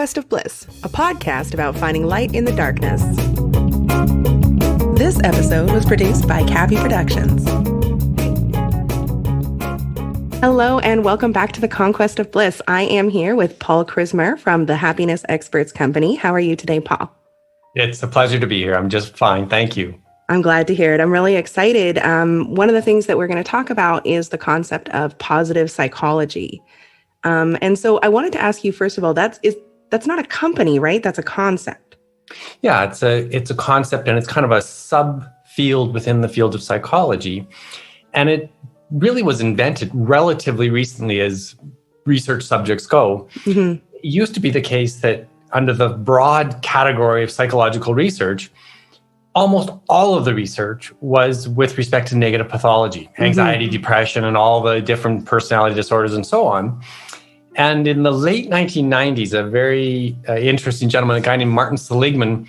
Conquest of Bliss, a podcast about finding light in the darkness. This episode was produced by Cappy Productions. Hello and welcome back to the Conquest of Bliss. I am here with Paulkrismer from the Happiness Experts Company. How are you today, Paul? It's a pleasure to be here. I'm just fine. Thank you. I'm glad to hear it. I'm really excited. One of the things that we're going to talk about is the concept of positive psychology. And so I wanted to ask you, first of all, that's not a company, right? That's a concept. Yeah, it's a concept, and it's kind of a subfield within the field of psychology. And it really was invented relatively recently as research subjects go. Mm-hmm. It used to be the case that under the broad category of psychological research, almost all of the research was with respect to negative pathology, anxiety, depression, and all the different personality disorders and so on. And in the late 1990s, a very interesting gentleman, a guy named Martin Seligman,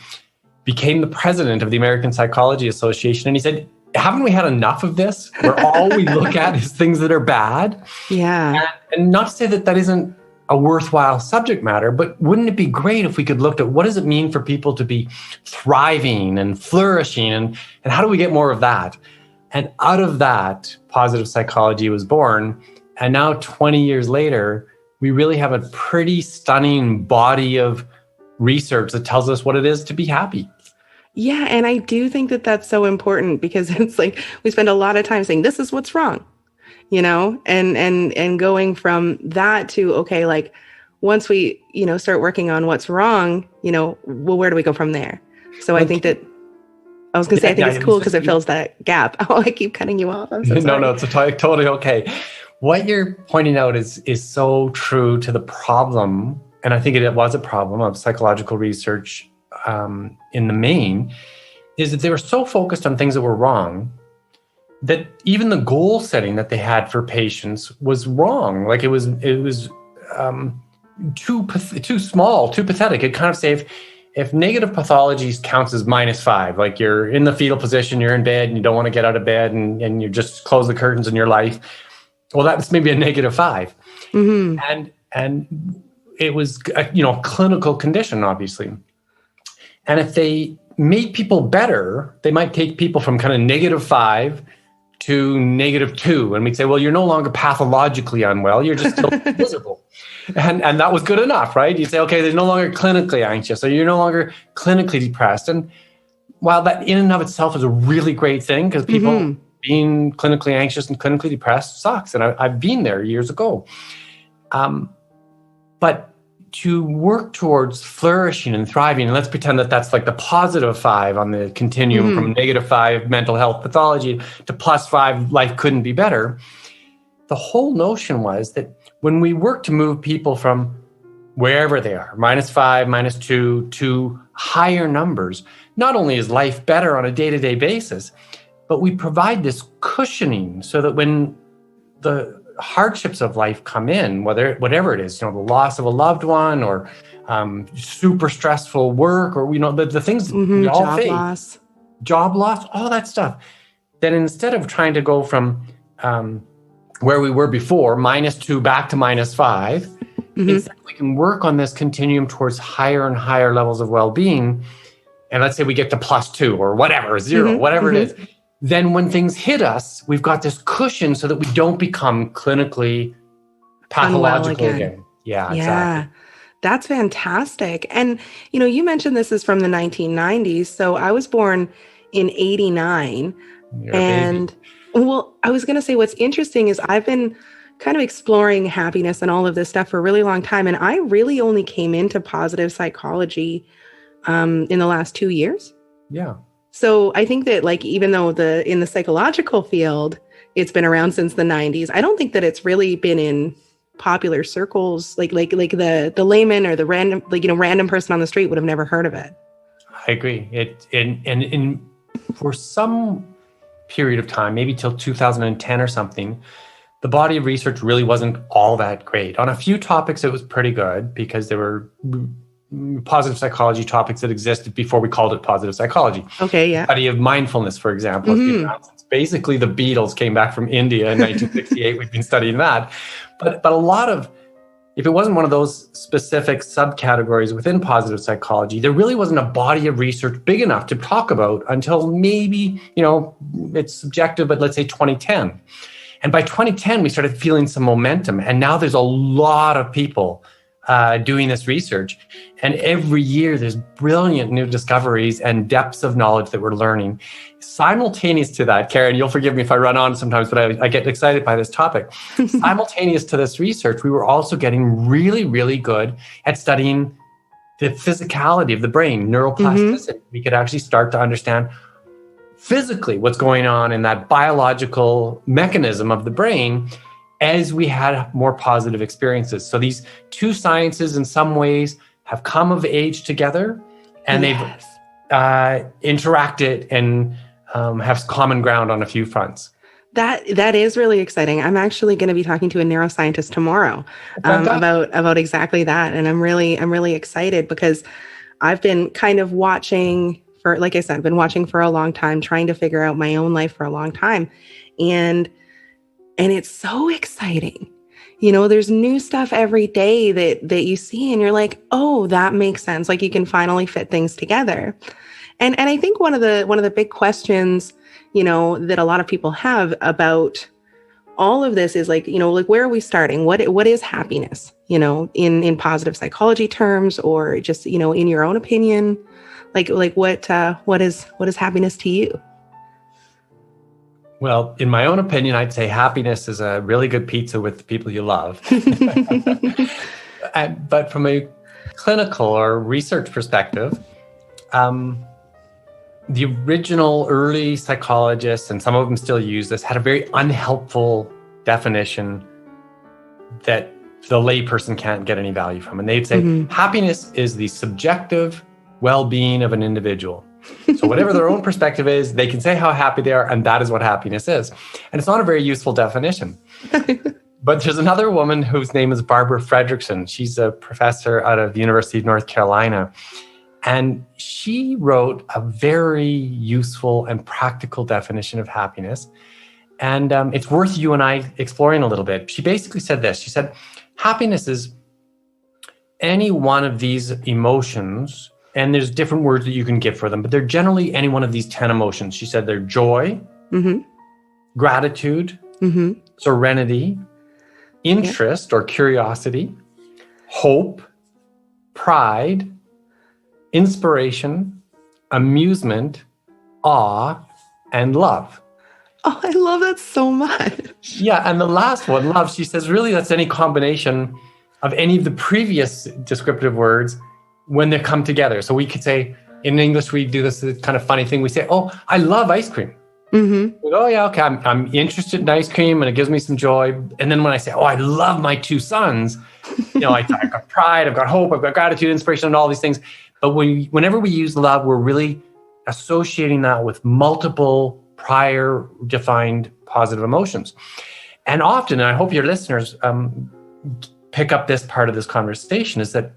became the president of the American Psychology Association. And he said, haven't we had enough of this, where all we look at is things that are bad? Yeah. And not to say that that isn't a worthwhile subject matter, but wouldn't it be great if we could look at what does it mean for people to be thriving and flourishing, and how do we get more of that? And out of that, positive psychology was born. And now 20 years later, we really have a pretty stunning body of research that tells us what it is to be happy. Yeah, and I do think that that's so important, because it's like we spend a lot of time saying, this is what's wrong, and going from that to, okay, like once we, start working on what's wrong, well, where do we go from there? So I think that, I was going to say, I think it's cool because it fills that gap. Oh, I keep cutting you off. I'm so sorry. No, it's totally okay. What you're pointing out is so true to the problem, and I think it was a problem of psychological research in the main, is that they were so focused on things that were wrong that even the goal setting that they had for patients was wrong. Like it was too small, too pathetic. It kind of say if negative pathology counts as -5, like you're in the fetal position, you're in bed and you don't want to get out of bed and you just close the curtains in your life, well, that's maybe a -5. Mm-hmm. And it was a clinical condition, obviously. And if they made people better, they might take people from kind of -5 to -2. And we'd say, well, you're no longer pathologically unwell. You're just still miserable. And that was good enough, right? You'd say, okay, they're no longer clinically anxious, or you're no longer clinically depressed. And while that in and of itself is a really great thing, because people being clinically anxious and clinically depressed sucks. And I've been there years ago. But to work towards flourishing and thriving, and let's pretend that that's like the +5 on the continuum from -5 mental health pathology to +5 life couldn't be better. The whole notion was that when we work to move people from wherever they are, -5, -2, to higher numbers, not only is life better on a day-to-day basis, but we provide this cushioning so that when the hardships of life come in, whatever it is, the loss of a loved one, or super stressful work, or the things we all face, job loss, all that stuff. Then instead of trying to go from where we were before, -2 back to -5, instead we can work on this continuum towards higher and higher levels of well-being. And let's say we get to +2 or whatever, 0, whatever it is. Then when things hit us, we've got this cushion so that we don't become clinically pathological again. Yeah, exactly. That's fantastic. And, you mentioned this is from the 1990s. So I was born in 89. You're and, well, I was going to say what's interesting is I've been kind of exploring happiness and all of this stuff for a really long time. And I really only came into positive psychology in the last 2 years. Yeah. So I think that, like, even though in the psychological field, it's been around since the 90s, I don't think that it's really been in popular circles, like the layman or the random person on the street would have never heard of it. I agree. And for some period of time, maybe till 2010 or something, the body of research really wasn't all that great. On a few topics, it was pretty good because there were positive psychology topics that existed before we called it positive psychology. Okay, yeah. Study of mindfulness, for example. Basically, the Beatles came back from India in 1968. We've been studying that. But a lot of if it wasn't one of those specific subcategories within positive psychology, there really wasn't a body of research big enough to talk about until maybe, it's subjective, but let's say 2010. And by 2010, we started feeling some momentum. And now there's a lot of people doing this research. And every year there's brilliant new discoveries and depths of knowledge that we're learning. Simultaneous to that, Karen, you'll forgive me if I run on sometimes, but I get excited by this topic. Simultaneous to this research, we were also getting really, really good at studying the physicality of the brain, neuroplasticity. We could actually start to understand physically what's going on in that biological mechanism of the brain as we had more positive experiences. So these two sciences in some ways have come of age together, and they've interacted and have common ground on a few fronts. That is really exciting. I'm actually going to be talking to a neuroscientist tomorrow about exactly that. And I'm really excited because I've been kind of watching for, like I said, I've been watching for a long time, trying to figure out my own life for a long time. And it's so exciting. There's new stuff every day that you see and you're like, oh, that makes sense. Like you can finally fit things together. And I think one of the big questions, that a lot of people have about all of this is like, where are we starting? What is happiness, in positive psychology terms, or just, in your own opinion, like what is happiness to you? Well, in my own opinion, I'd say happiness is a really good pizza with the people you love. But from a clinical or research perspective, the original early psychologists, and some of them still use this, had a very unhelpful definition that the layperson can't get any value from. And they'd say happiness is the subjective well-being of an individual. So whatever their own perspective is, they can say how happy they are, and that is what happiness is. And it's not a very useful definition. But there's another woman whose name is Barbara Fredrickson. She's a professor out of the University of North Carolina. And she wrote a very useful and practical definition of happiness. And it's worth you and I exploring a little bit. She basically said this. She said, happiness is any one of these emotions, and there's different words that you can give for them, but they're generally any one of these 10 emotions. She said they're joy, gratitude, serenity, interest or curiosity, hope, pride, inspiration, amusement, awe, and love. Oh, I love that so much. Yeah, and the last one, love, she says, really that's any combination of any of the previous descriptive words when they come together. So we could say, in English, we do this kind of funny thing. We say, oh, I love ice cream. We go, oh, yeah, okay, I'm interested in ice cream and it gives me some joy. And then when I say, oh, I love my two sons, I've got pride, I've got hope, I've got gratitude, inspiration, and all these things. But whenever we use love, we're really associating that with multiple prior defined positive emotions. And often, and I hope your listeners pick up this part of this conversation, is that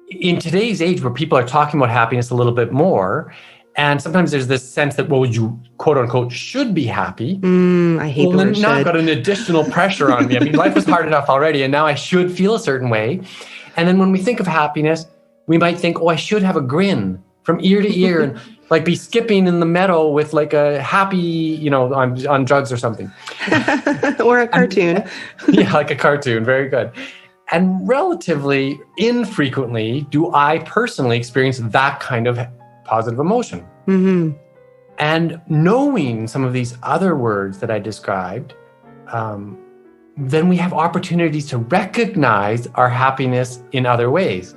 in today's age where people are talking about happiness a little bit more, and sometimes there's this sense that, well, you quote unquote should be happy. I hate the word should. Now I've got an additional pressure on me. I mean, life was hard enough already, and now I should feel a certain way. And then when we think of happiness, we might think, oh, I should have a grin from ear to ear and like be skipping in the meadow with like a happy, on drugs or something. Or a cartoon. Yeah, like a cartoon. Very good. And relatively infrequently do I personally experience that kind of positive emotion. And knowing some of these other words that I described, then we have opportunities to recognize our happiness in other ways.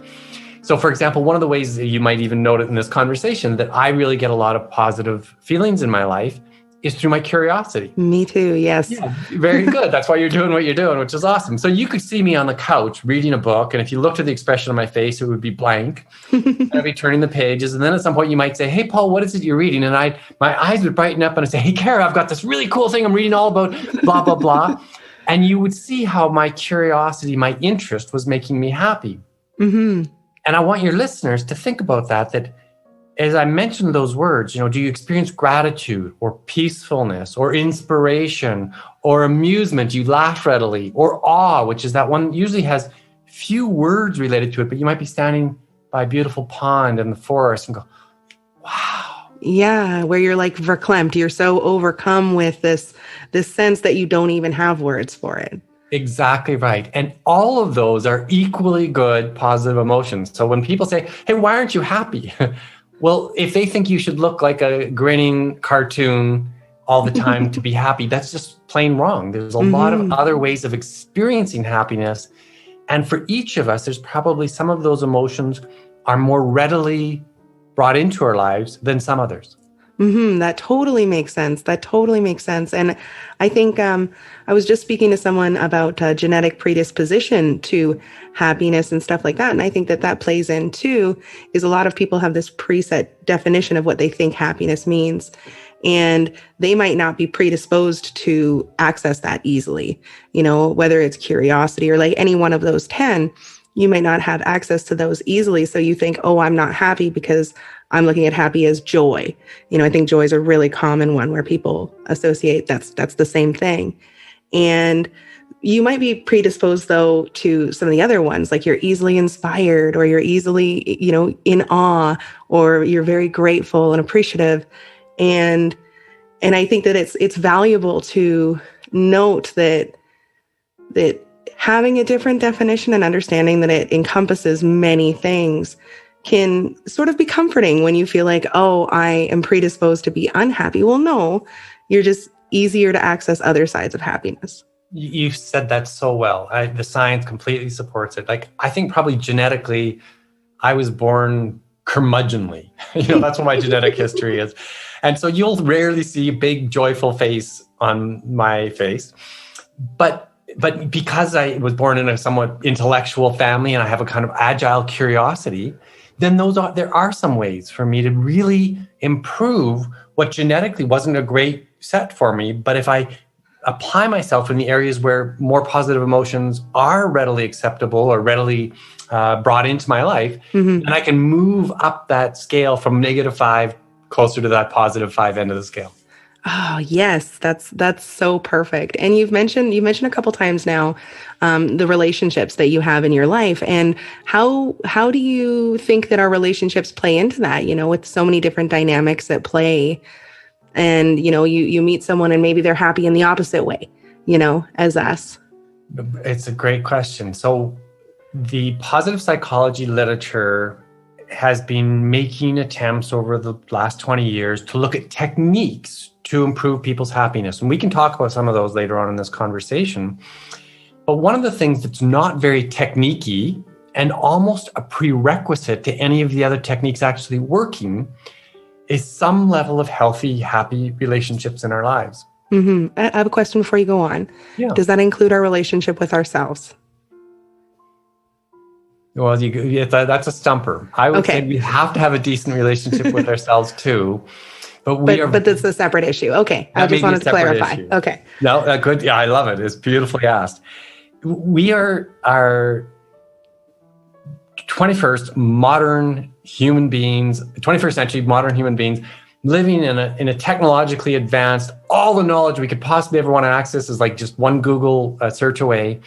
So, for example, one of the ways that you might even note it in this conversation that I really get a lot of positive feelings in my life is through my curiosity. Me too, yes. Yeah, very good. That's why you're doing what you're doing, which is awesome. So you could see me on the couch reading a book, and if you looked at the expression on my face, it would be blank. I'd be turning the pages, and then at some point you might say, hey, Paul, what is it you're reading? And my eyes would brighten up, and I'd say, hey, Kara, I've got this really cool thing I'm reading all about blah, blah, blah. And you would see how my curiosity, my interest was making me happy. And I want your listeners to think about that as I mentioned those words, do you experience gratitude or peacefulness or inspiration or amusement? Do you laugh readily? Or awe, which is that one usually has few words related to it, but you might be standing by a beautiful pond in the forest and go, wow. Yeah, where you're like verklempt. You're so overcome with this sense that you don't even have words for it. Exactly right. And all of those are equally good positive emotions. So when people say, hey, why aren't you happy? Well, if they think you should look like a grinning cartoon all the time to be happy, that's just plain wrong. There's a lot of other ways of experiencing happiness. And for each of us, there's probably some of those emotions are more readily brought into our lives than some others. That totally makes sense. And I think I was just speaking to someone about genetic predisposition to happiness and stuff like that. And I think that plays in too, is a lot of people have this preset definition of what they think happiness means. And they might not be predisposed to access that easily, whether it's curiosity or like any one of those 10, you might not have access to those easily. So you think, oh, I'm not happy because I'm looking at happy as joy. I think joy is a really common one where people associate that's the same thing. And you might be predisposed though to some of the other ones, like you're easily inspired or you're easily, in awe, or you're very grateful and appreciative. And I think that it's valuable to note that having a different definition and understanding that it encompasses many things can sort of be comforting when you feel like, oh, I am predisposed to be unhappy. Well, no, you're just easier to access other sides of happiness. You said that so well. The science completely supports it. Like, I think probably genetically, I was born curmudgeonly. That's what my genetic history is. And so you'll rarely see a big joyful face on my face. But because I was born in a somewhat intellectual family and I have a kind of agile curiosity, then there are some ways for me to really improve what genetically wasn't a great set for me. But if I apply myself in the areas where more positive emotions are readily acceptable or readily brought into my life, then I can move up that scale from -5 closer to that +5 end of the scale. Oh, yes, that's so perfect. And you've mentioned a couple times now the relationships that you have in your life, and how do you think that our relationships play into that? With so many different dynamics at play, and you meet someone and maybe they're happy in the opposite way, as us. It's a great question. So the positive psychology literature has been making attempts over the last 20 years to look at techniques to improve people's happiness. And we can talk about some of those later on in this conversation. But one of the things that's not very technique-y and almost a prerequisite to any of the other techniques actually working is some level of healthy, happy relationships in our lives. I have a question before you go on. Yeah. Does that include our relationship with ourselves? Well, that's a stumper. I would say we have to have a decent relationship with ourselves too. But that's a separate issue. Okay. I just wanted to clarify. Issue. Okay. No, good. Yeah, I love it. It's beautifully asked. We are 21st century modern human beings living in a technologically advanced, all the knowledge we could possibly ever want to access is like just one Google search away.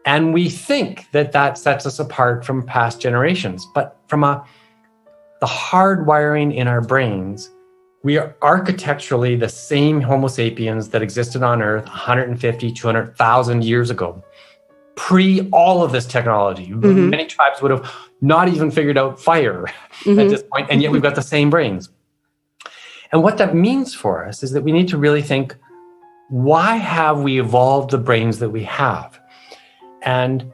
And we think that sets us apart from past generations. But from the hardwiring in our brains, we are architecturally the same Homo sapiens that existed on Earth 150, 200,000 years ago, pre all of this technology. Many tribes would have not even figured out fire at this point, and yet we've got the same brains. And what that means for us is that we need to really think, why have we evolved the brains that we have? And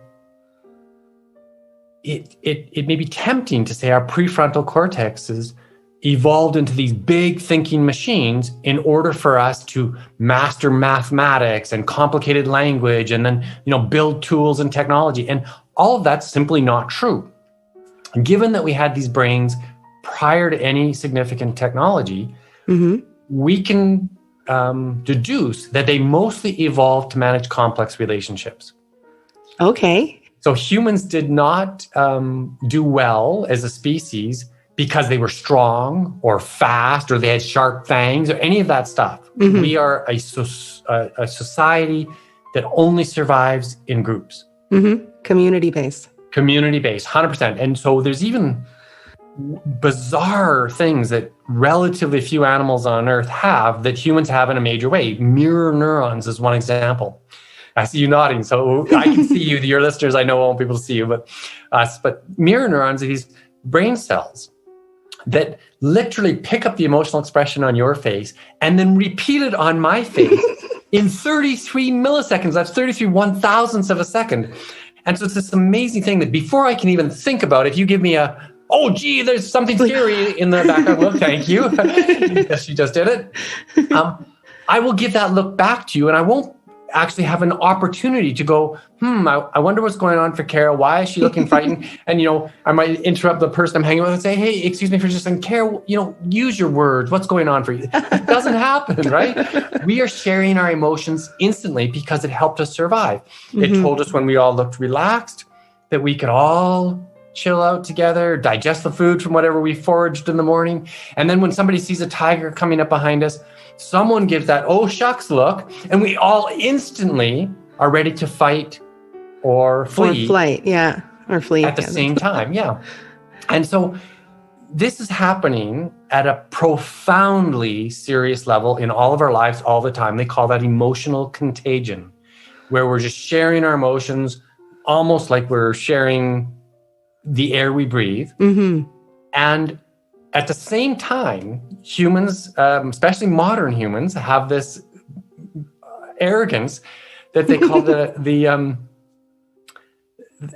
it may be tempting to say our prefrontal cortexes evolved into these big thinking machines in order for us to master mathematics and complicated language and then, build tools and technology. And all of that's simply not true. Given that we had these brains prior to any significant technology, we can deduce that they mostly evolved to manage complex relationships. Okay. So humans did not do well as a species because they were strong or fast or they had sharp fangs or any of that stuff. Mm-hmm. We are a society that only survives in groups. Mm-hmm. Community-based, 100%. And so there's even bizarre things that relatively few animals on Earth have that humans have in a major way. Mirror neurons is one example. I see you nodding, so I can see you. Your listeners, I know, won't be able to see you, but us. But mirror neurons are these brain cells that literally pick up the emotional expression on your face and then repeat it on my face in 33 milliseconds. That's 33 1,000ths of a second. And so it's this amazing thing that before I can even think about it, if you give me oh, gee, there's something scary in the background look, thank you. Yes, she just did it. I will give that look back to you, and I won't actually have an opportunity to go, I wonder what's going on for Carol. Why is she looking frightened? And, I might interrupt the person I'm hanging with and say, hey, excuse me for just saying, Carol, use your words. What's going on for you? It doesn't happen, right? We are sharing our emotions instantly because it helped us survive. Mm-hmm. It told us when we all looked relaxed that we could all chill out together, digest the food from whatever we foraged in the morning. And then when somebody sees a tiger coming up behind us, someone gives that, oh, shucks look, and we all instantly are ready to fight or flee. Or flight, yeah. Or flee. At the same time, yeah. And so this is happening at a profoundly serious level in all of our lives all the time. They call that emotional contagion, where we're just sharing our emotions almost like we're sharing the air we breathe. Mm-hmm. And at the same time, humans, especially modern humans, have this arrogance that they call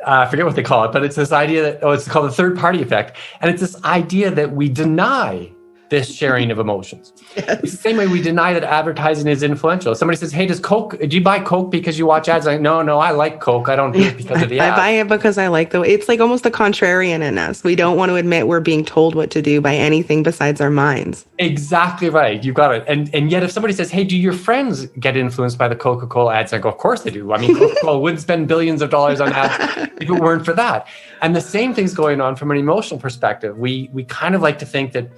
I forget what they call it, but it's this idea that, it's called the third party effect. And it's this idea that we deny this sharing of emotions. Yes. It's the same way we deny that advertising is influential. If somebody says, hey, do you buy Coke because you watch ads? Like, no, I like Coke. I don't do it because of the ads. I buy it because I like it's like almost the contrarian in us. We don't want to admit we're being told what to do by anything besides our minds. Exactly right. You got it. And yet if somebody says, hey, do your friends get influenced by the Coca-Cola ads? I go, of course they do. I mean, Coca-Cola wouldn't spend billions of dollars on ads if it weren't for that. And the same thing's going on from an emotional perspective. We kind of like to think that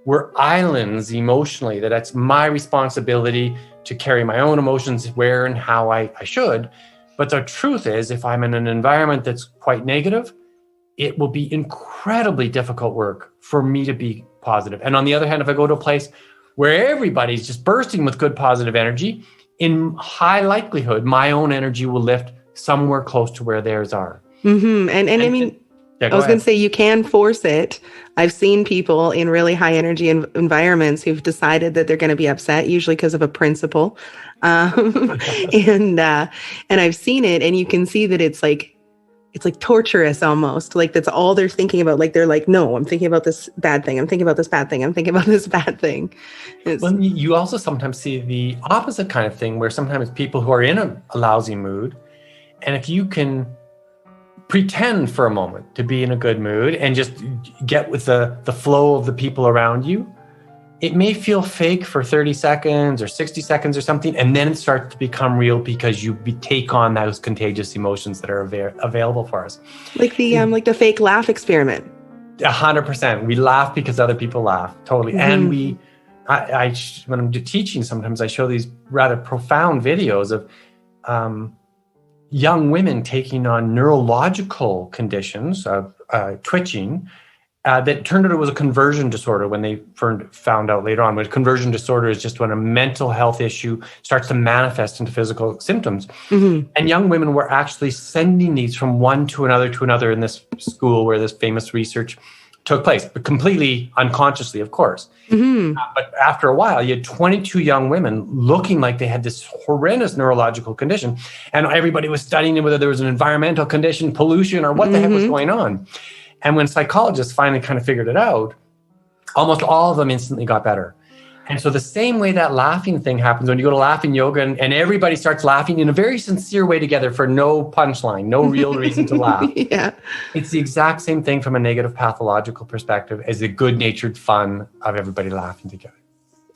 we're islands emotionally, that it's my responsibility to carry my own emotions where and how I should. But the truth is, if I'm in an environment that's quite negative, it will be incredibly difficult work for me to be positive. And on the other hand, if I go to a place where everybody's just bursting with good positive energy, in high likelihood, my own energy will lift somewhere close to where theirs are. Mm-hmm. And I mean, I was going to say you can force it. I've seen people in really high energy environments who've decided that they're going to be upset, usually because of a principle. And I've seen it, and you can see that it's like torturous almost. Like that's all they're thinking about. Like they're like, no, I'm thinking about this bad thing. I'm thinking about this bad thing. I'm thinking about this bad thing. Well, you also sometimes see the opposite kind of thing, where sometimes people who are in a lousy mood, and if you can pretend for a moment to be in a good mood and just get with the flow of the people around you, it may feel fake for 30 seconds or 60 seconds or something, and then it starts to become real because you take on those contagious emotions that are available for us. Like the fake laugh experiment. 100%. We laugh because other people laugh. Totally. Mm-hmm. And when I'm teaching, sometimes I show these rather profound videos of young women taking on neurological conditions of twitching that turned out it was a conversion disorder when they found out later on. But conversion disorder is just when a mental health issue starts to manifest into physical symptoms. Mm-hmm. And young women were actually sending these from one to another in this school where this famous research took place, but completely unconsciously, of course. Mm-hmm. But after a while, you had 22 young women looking like they had this horrendous neurological condition. And everybody was studying whether there was an environmental condition, pollution, or what the heck was going on. And when psychologists finally kind of figured it out, almost all of them instantly got better. And so the same way that laughing thing happens when you go to laughing yoga and everybody starts laughing in a very sincere way together for no punchline, no real reason to laugh. Yeah. It's the exact same thing from a negative pathological perspective as the good-natured fun of everybody laughing together.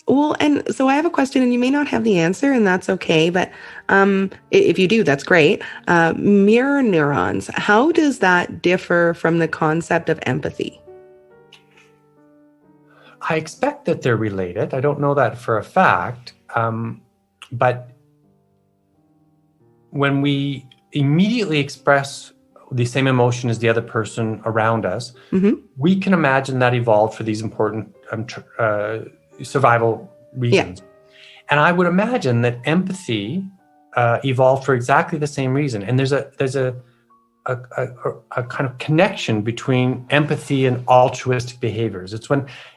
Well, and so I have a question, and you may not have the answer, and that's okay. But if you do, that's great. Mirror neurons, how does that differ from the concept of empathy? I expect that they're related. I don't know that for a fact. But when we immediately express the same emotion as the other person around us, we can imagine that evolved for these important survival reasons. And I would imagine that empathy evolved for exactly the same reason. And there's a kind of connection between empathy and altruistic behaviors. It's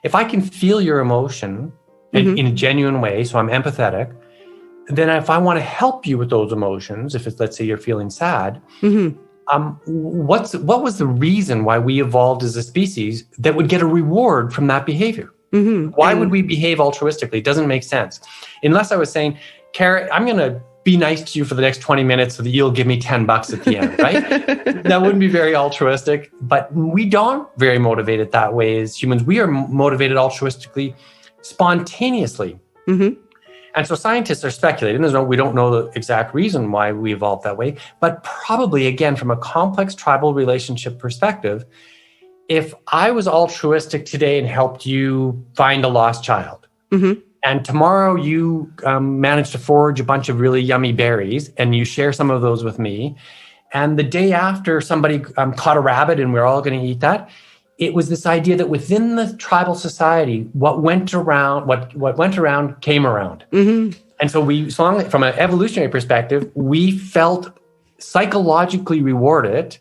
if I can feel your emotion in a genuine way, so I'm empathetic, then if I want to help you with those emotions, if it's, let's say you're feeling sad, what was the reason why we evolved as a species that would get a reward from that behavior? Why would we behave altruistically? It doesn't make sense. Unless I was saying, Kara, I'm going to be nice to you for the next 20 minutes so that you'll give me $10 at the end, right? That wouldn't be very altruistic, but we don't very motivated that way as humans. We are motivated altruistically, spontaneously. And so scientists are speculating. We don't know the exact reason why we evolved that way, but probably, again, from a complex tribal relationship perspective, if I was altruistic today and helped you find a lost child, and tomorrow you manage to forage a bunch of really yummy berries and you share some of those with me, and the day after somebody caught a rabbit and we're all going to eat that, it was this idea that within the tribal society, what went around came around. And so from an evolutionary perspective, we felt psychologically rewarded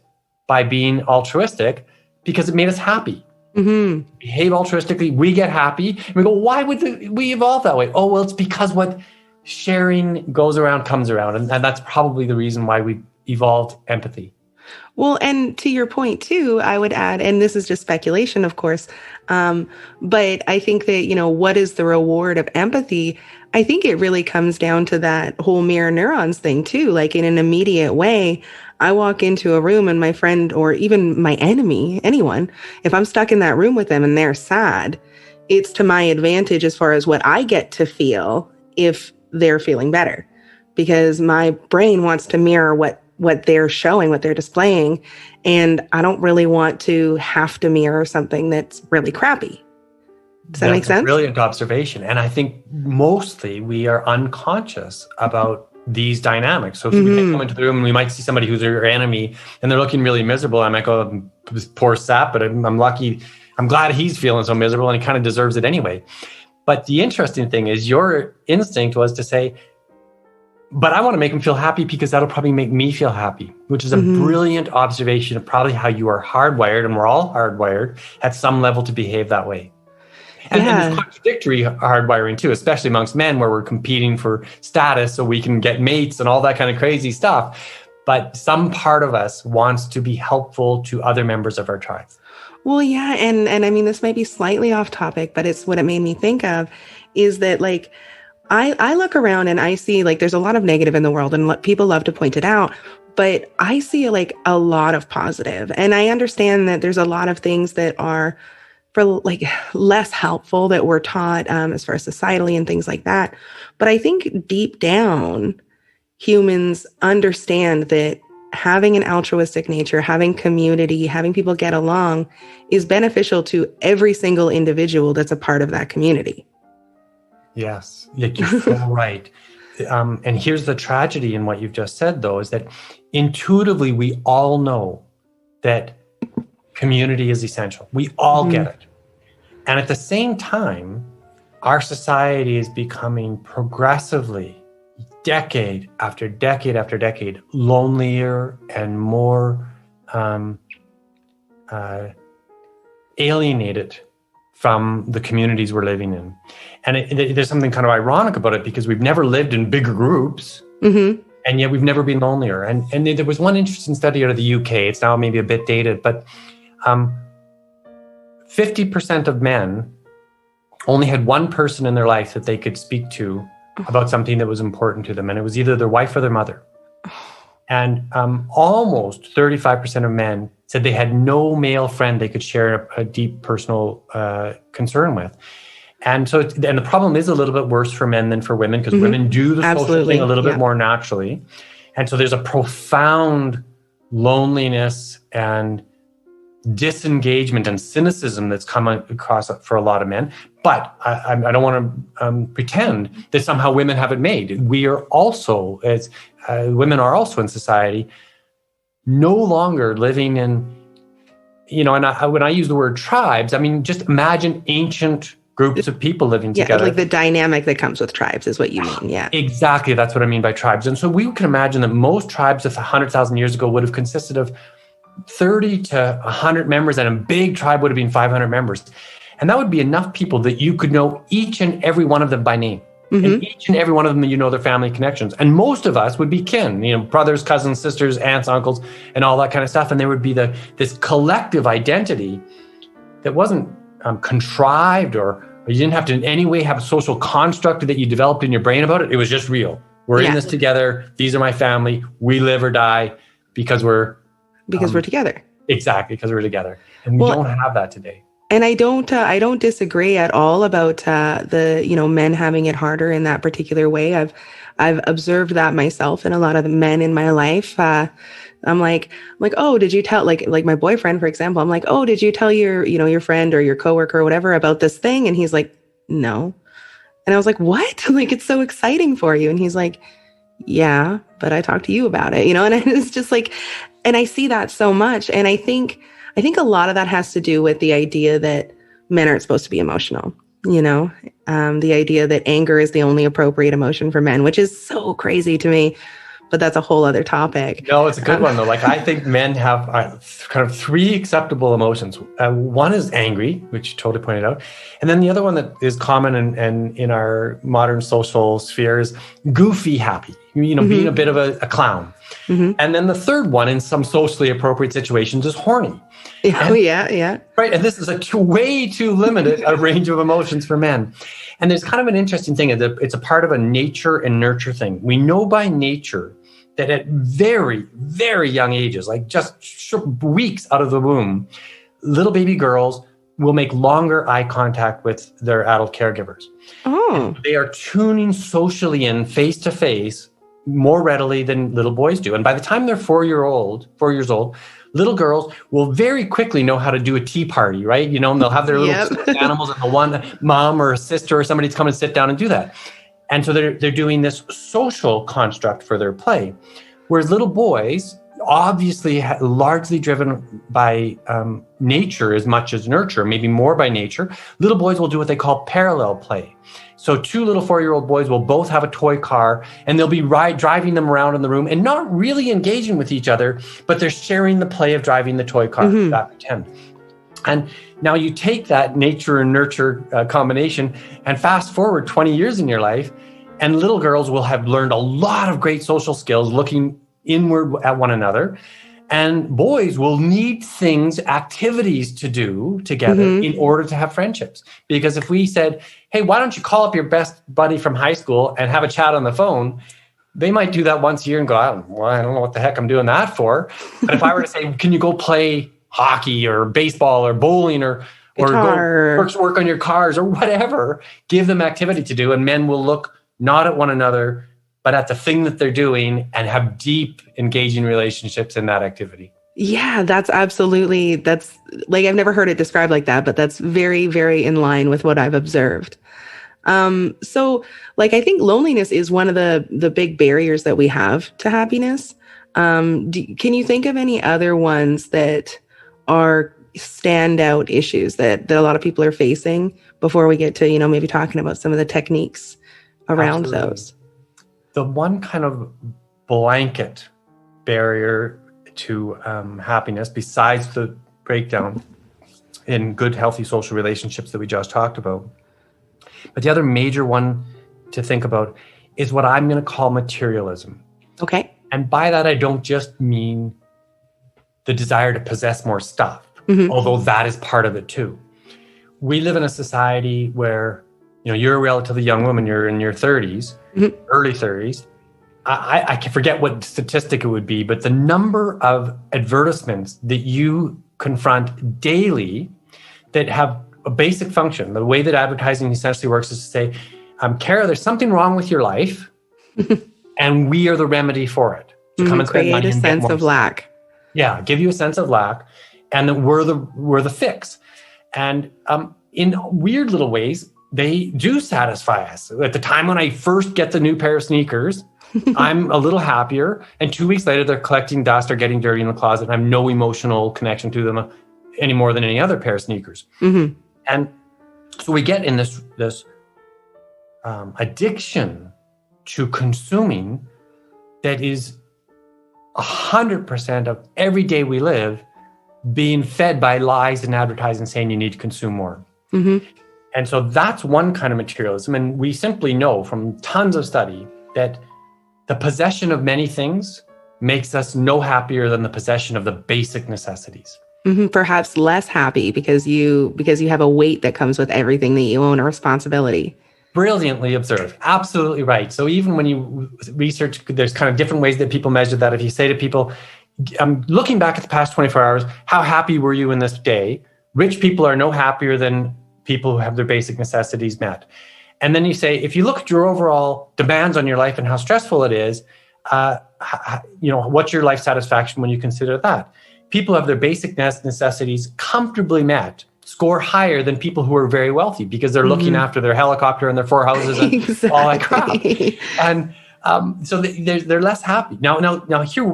by being altruistic because it made us happy. Behave altruistically, we get happy. And we go, why would we evolve that way? Oh, well, it's because what sharing goes around comes around. And that's probably the reason why we evolved empathy. Well, and to your point too, I would add, and this is just speculation, of course, but I think that, what is the reward of empathy? I think it really comes down to that whole mirror neurons thing too. Like in an immediate way, I walk into a room and my friend or even my enemy, anyone, if I'm stuck in that room with them and they're sad, it's to my advantage as far as what I get to feel if they're feeling better, because my brain wants to mirror what they're showing, what they're displaying. And I don't really want to have to mirror something that's really crappy. Does that make sense? That's a brilliant observation. And I think mostly we are unconscious about these dynamics. So if we come into the room and we might see somebody who's your enemy and they're looking really miserable, I might go, this poor sap, but I'm lucky. I'm glad he's feeling so miserable and he kind of deserves it anyway. But the interesting thing is your instinct was to say, but I want to make him feel happy because that'll probably make me feel happy, which is a brilliant observation of probably how you are hardwired, and we're all hardwired at some level to behave that way. And then there's contradictory hardwiring too, especially amongst men where we're competing for status so we can get mates and all that kind of crazy stuff. But some part of us wants to be helpful to other members of our tribe. Well, yeah. And I mean, this might be slightly off topic, but it's what it made me think of is that like, I look around and I see like there's a lot of negative in the world and people love to point it out, but I see like a lot of positive. And I understand that there's a lot of things that are for like less helpful that we're taught as far as societally and things like that. But I think deep down, humans understand that having an altruistic nature, having community, having people get along is beneficial to every single individual that's a part of that community. Yes, you're so right. And here's the tragedy in what you've just said, though, is that intuitively we all know that community is essential. We all get it. And at the same time, our society is becoming progressively, decade after decade after decade, lonelier and more alienated from the communities we're living in. And there's something kind of ironic about it because we've never lived in bigger groups, and yet we've never been lonelier. And there was one interesting study out of the UK. It's now maybe a bit dated, but 50% of men only had one person in their life that they could speak to about something that was important to them. And it was either their wife or their mother. And almost 35% of men said they had no male friend they could share a deep personal concern with. And so, and the problem is a little bit worse for men than for women because women do the social thing a little bit more naturally. And so there's a profound loneliness and disengagement and cynicism that's come across for a lot of men. But I don't want to pretend that somehow women have it made. We are also, as women are also in society, no longer living in, and when I use the word tribes, I mean, just imagine ancient groups of people living together. Like the dynamic that comes with tribes is what you mean. Yeah, exactly. That's what I mean by tribes. And so we can imagine that most tribes of 100,000 years ago would have consisted of 30 to 100 members, and a big tribe would have been 500 members. And that would be enough people that you could know each and every one of them by name. And each and every one of them, their family connections. And most of us would be kin, brothers, cousins, sisters, aunts, uncles, and all that kind of stuff. And there would be this collective identity that wasn't contrived, or you didn't have to in any way have a social construct that you developed in your brain about it. It was just real. We're in this together. These are my family. We live or die because we're together. Exactly, because we're together. And we don't have that today. And I don't disagree at all about the men having it harder in that particular way. I've observed that myself in a lot of the men in my life. I'm like, oh, did you tell, like my boyfriend, for example, I'm like, oh, did you tell your friend or your coworker or whatever about this thing? And he's like, no. And I was like, what? Like, it's so exciting for you. And he's like, yeah, but I talked to you about it, and it's just like, and I see that so much. And I think a lot of that has to do with the idea that men aren't supposed to be emotional, the idea that anger is the only appropriate emotion for men, which is so crazy to me, but that's a whole other topic. No, it's a good one though. Like, I think men have kind of three acceptable emotions. One is angry, which you totally pointed out. And then the other one that is common and in our modern social sphere is goofy happy, being a bit of a clown. And then the third one, in some socially appropriate situations, is horny. Yeah. Right. And this is way too limited a range of emotions for men. And there's kind of an interesting thing. It's a part of a nature and nurture thing. We know by nature that at very, very young ages, like just weeks out of the womb, little baby girls will make longer eye contact with their adult caregivers. Oh. And they are tuning socially in face to face more readily than little boys do. And by the time they're 4 years old, little girls will very quickly know how to do a tea party, right? And they'll have their little animals, and the one mom or a sister or somebody to come and sit down and do that. And so they're doing this social construct for their play. Whereas little boys, obviously largely driven by nature as much as nurture, maybe more by nature, little boys will do what they call parallel play. So two little 4-year-old boys will both have a toy car, and they'll be driving them around in the room and not really engaging with each other, but they're sharing the play of driving the toy car, that pretend. And now you take that nature and nurture combination and fast forward 20 years in your life, and little girls will have learned a lot of great social skills looking inward at one another. And boys will need activities to do together in order to have friendships. Because if we said, hey, why don't you call up your best buddy from high school and have a chat on the phone? They might do that once a year and go, I don't know what the heck I'm doing that for. But if I were to say, can you go play hockey or baseball or bowling or go work on your cars or whatever, give them activity to do. And men will look not at one another, but at the thing that they're doing and have deep, engaging relationships in that activity. Yeah, that's like, I've never heard it described like that, but that's very, very in line with what I've observed. So like, I think loneliness is one of the big barriers that we have to happiness. Can you think of any other ones that are standout issues that a lot of people are facing before we get to, maybe talking about some of the techniques around those? The one kind of blanket barrier to happiness, besides the breakdown in good, healthy social relationships that we just talked about, but the other major one to think about is what I'm going to call materialism. Okay. And by that, I don't just mean the desire to possess more stuff, although that is part of it too. We live in a society where, you're a relatively young woman, you're in your 30s, early 30s. I can forget what statistic it would be, but the number of advertisements that you confront daily that have a basic function, the way that advertising essentially works is to say, Kara, there's something wrong with your life, and we are the remedy for it. So come and spend money create a sense of lack. Yeah, give you a sense of lack. and that we're the fix. And in weird little ways, they do satisfy us. At the time when I first get the new pair of sneakers, I'm a little happier. And 2 weeks later, they're collecting dust or getting dirty in the closet. And I have no emotional connection to them any more than any other pair of sneakers. Mm-hmm. And so we get in this addiction to consuming that is 100% of every day we live being fed by lies and advertising saying you need to consume more. Mm-hmm. And so that's one kind of materialism. And we simply know from tons of study that the possession of many things makes us no happier than the possession of the basic necessities. Mm-hmm. Perhaps less happy because you have a weight that comes with everything that you own, a responsibility. Brilliantly observed. Absolutely right. So even when you research, there's kind of different ways that people measure that. If you say to people, looking back at the past 24 hours, how happy were you in this day? Rich people are no happier than people who have their basic necessities met. And then you say, if you look at your overall demands on your life and how stressful it is, what's your life satisfaction when you consider that? People who have their basic necessities comfortably met score higher than people who are very wealthy because they're looking after their helicopter and their 4 houses and exactly. all that crap. And so they're less happy. Now here,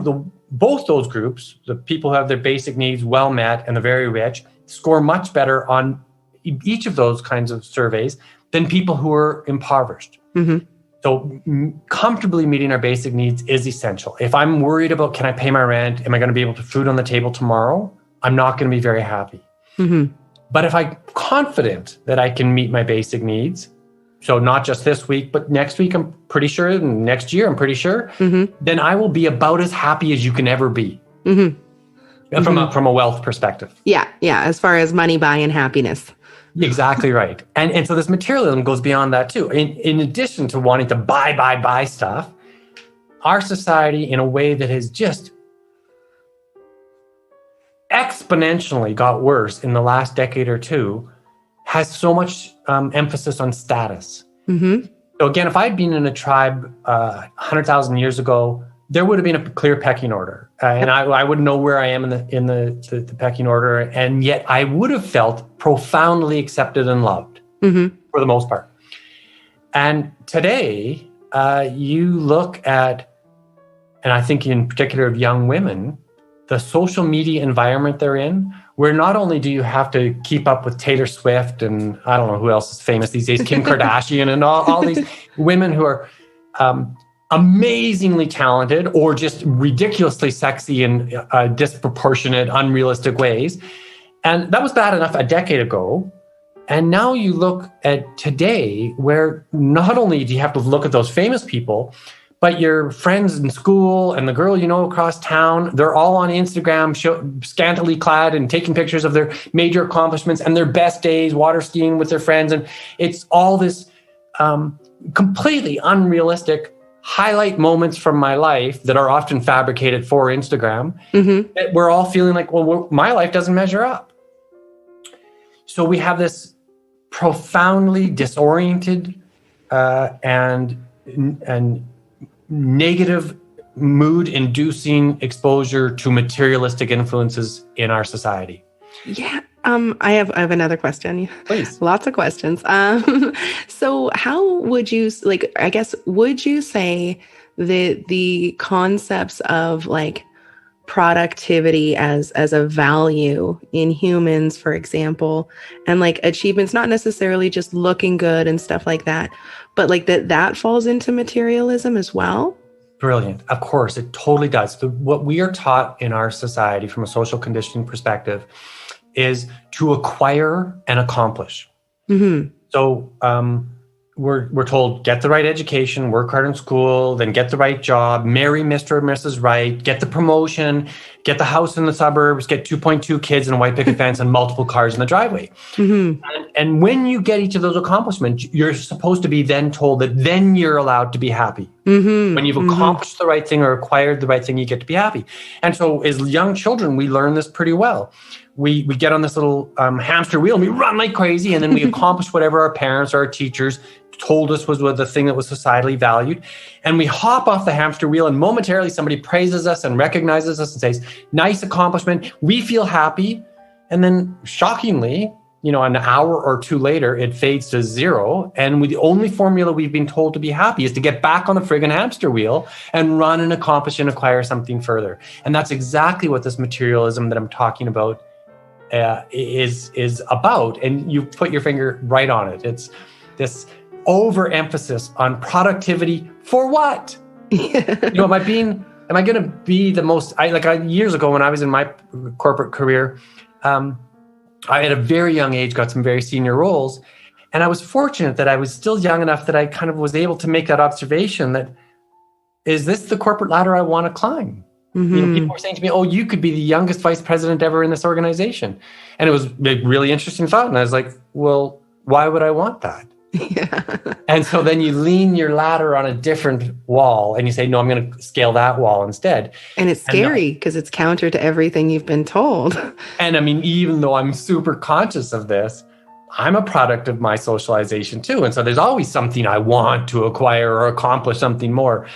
both those groups, the people who have their basic needs well met and the very rich, score much better on each of those kinds of surveys than people who are impoverished. Mm-hmm. So comfortably meeting our basic needs is essential. If I'm worried about, can I pay my rent? Am I going to be able to food on the table tomorrow? I'm not going to be very happy. Mm-hmm. But if I'm confident that I can meet my basic needs, so not just this week, but next week, I'm pretty sure, and next year, I'm pretty sure, then I will be about as happy as you can ever be. Mm-hmm. From a wealth perspective. Yeah. As far as money buying happiness. Exactly right. And so this materialism goes beyond that too. In addition to wanting to buy stuff, our society, in a way that has just exponentially got worse in the last decade or two, has so much emphasis on status. Mm-hmm. So again, if I'd been in a tribe 100,000 years ago, there would have been a clear pecking order. And I wouldn't know where I am in the pecking order. And yet I would have felt profoundly accepted and loved for the most part. And today, you look at, and I think in particular of young women, the social media environment they're in, where not only do you have to keep up with Taylor Swift and I don't know who else is famous these days, Kim Kardashian and all these women who are amazingly talented or just ridiculously sexy in disproportionate, unrealistic ways. And that was bad enough a decade ago. And now you look at today where not only do you have to look at those famous people, but your friends in school and the girl you know across town, they're all on Instagram, scantily clad and taking pictures of their major accomplishments and their best days, water skiing with their friends. And it's all this completely unrealistic highlight moments from my life that are often fabricated for Instagram, that we're all feeling like, well, my life doesn't measure up. So we have this profoundly disoriented and negative mood-inducing exposure to materialistic influences in our society. Yeah. I have another question. Please. Lots of questions. So how would you, would you say that the concepts of productivity as a value in humans, for example, and achievements, not necessarily just looking good and stuff like that, but that falls into materialism as well? Brilliant. Of course, it totally does. What we are taught in our society from a social conditioning perspective is to acquire and accomplish. Mm-hmm. So we're told, get the right education, work hard in school, then get the right job, marry Mr. or Mrs. Right, get the promotion, get the house in the suburbs, get 2.2 kids and a white picket fence and multiple cars in the driveway. Mm-hmm. And when you get each of those accomplishments, you're supposed to be then told that then you're allowed to be happy. When you've accomplished the right thing or acquired the right thing, you get to be happy. And so as young children, we learn this pretty well. We get on this little hamster wheel and we run like crazy, and then we accomplish whatever our parents or our teachers told us was the thing that was societally valued. And we hop off the hamster wheel, and momentarily somebody praises us and recognizes us and says, nice accomplishment. We feel happy. And then shockingly, an hour or two later, it fades to zero. And the only formula we've been told to be happy is to get back on the friggin' hamster wheel and run and accomplish and acquire something further. And that's exactly what this materialism that I'm talking about is about. And you put your finger right on it. It's this overemphasis on productivity for what? Am I going to be the most, years ago when I was in my corporate career, I at a very young age got some very senior roles. And I was fortunate that I was still young enough that I kind of was able to make that observation that, is this the corporate ladder I want to climb? People were saying to me, oh, you could be the youngest vice president ever in this organization. And it was a really interesting thought. And I was like, well, why would I want that? And so then you lean your ladder on a different wall and you say, no, I'm going to scale that wall instead. And it's scary because it's counter to everything you've been told. And I mean, even though I'm super conscious of this, I'm a product of my socialization too. And so there's always something I want to acquire or accomplish something more.